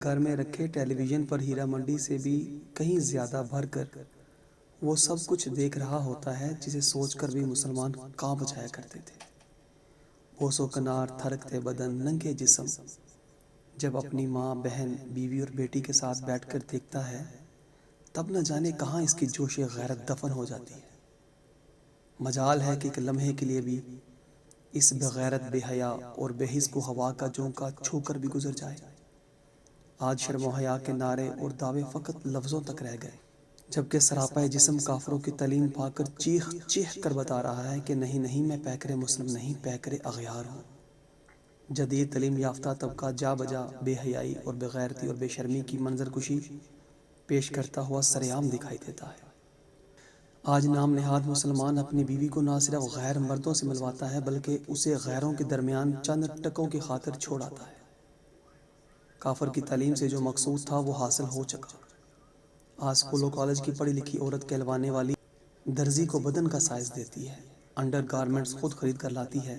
گھر میں رکھے ٹیلی ویژن پر ہیرا منڈی سے بھی کہیں زیادہ بھر کر وہ سب کچھ دیکھ رہا ہوتا ہے جسے سوچ کر بھی مسلمان کانپ جایا کرتے تھے۔ بوس و کنار، تھرکتے بدن، ننگے جسم جب اپنی ماں، بہن، بیوی اور بیٹی کے ساتھ بیٹھ کر دیکھتا ہے تب نہ جانے کہاں اس کی جوش غیرت دفن ہو جاتی ہے۔ مجال ہے کہ ایک لمحے کے لیے بھی اس بغیرت، بے حیا اور بے حس کو ہوا کا جھونکا چھو کر بھی گزر جائے۔ آج شرم و حیا کے نعرے اور دعوے فقط لفظوں تک رہ گئے، جبکہ سراپا جسم کافروں کی تعلیم پا کر چیخ چیخ کر بتا رہا ہے کہ نہیں نہیں، میں پیکر مسلم نہیں، پیکر اغیار ہوں۔ جدید تعلیم یافتہ طبقہ جا بجا بے حیائی اور بے غیرتی اور بے شرمی کی منظر کشی پیش کرتا ہوا سرعام دکھائی دیتا ہے۔ آج نام نہاد مسلمان اپنی بیوی کو نہ صرف غیر مردوں سے ملواتا ہے بلکہ اسے غیروں کے درمیان چند ٹکوں کی خاطر چھوڑ آتا ہے۔ کافر کی تعلیم سے جو مقصود تھا وہ حاصل ہو چکا۔ آج اسکول و کالج کی پڑھی لکھی عورت کہلوانے والی درزی کو بدن کا سائز دیتی ہے، انڈر گارمنٹس خود خرید کر لاتی ہے،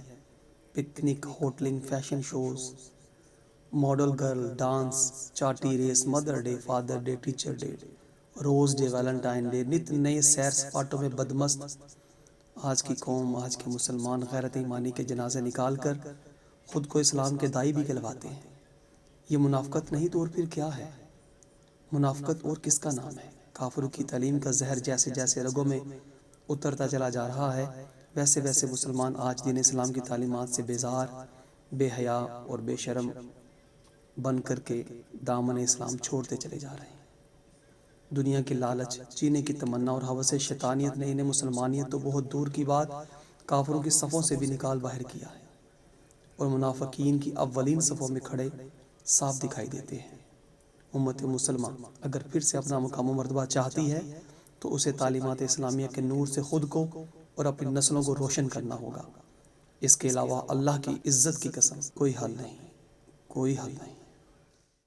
picnic, hotelling, fashion shows, model girl, dance, charity race, mother day, father day, teacher day, rose day, Valentine day, نت نئے سیر سپاٹوں میں بدمست۔ آج کی قوم، آج کے مسلمان غیرت ایمانی کے جنازے نکال کر خود کو اسلام کے داعی بھی کہلواتے ہیں۔ یہ منافقت نہیں تو اور پھر کیا ہے؟ منافقت اور کس کا نام ہے؟ کافروں کی تعلیم کا زہر جیسے جیسے رگوں میں اترتا چلا جا رہا ہے ویسے ویسے مسلمان آج دین اسلام کی تعلیمات سے بیزار، بے حیا اور بے شرم بن کر کے دامن اسلام چھوڑتے چلے جا رہے ہیں۔ دنیا کی لالچ، جینے کی تمنا اور ہوس شیطانیت نے انہیں مسلمانیت تو بہت دور کی بات کافروں کی صفوں سے بھی نکال باہر کیا ہے، اور منافقین کی اولین صفوں میں کھڑے صاف دکھائی دیتے ہیں۔ امت مسلمہ اگر پھر سے اپنا مقام و مرتبہ چاہتی ہے تو اسے تعلیمات اسلامیہ کے نور سے خود کو اور اپنی نسلوں کو روشن کرنا ہوگا۔ اس کے علاوہ اللہ کی عزت کی قسم کوئی حل نہیں، کوئی حل نہیں۔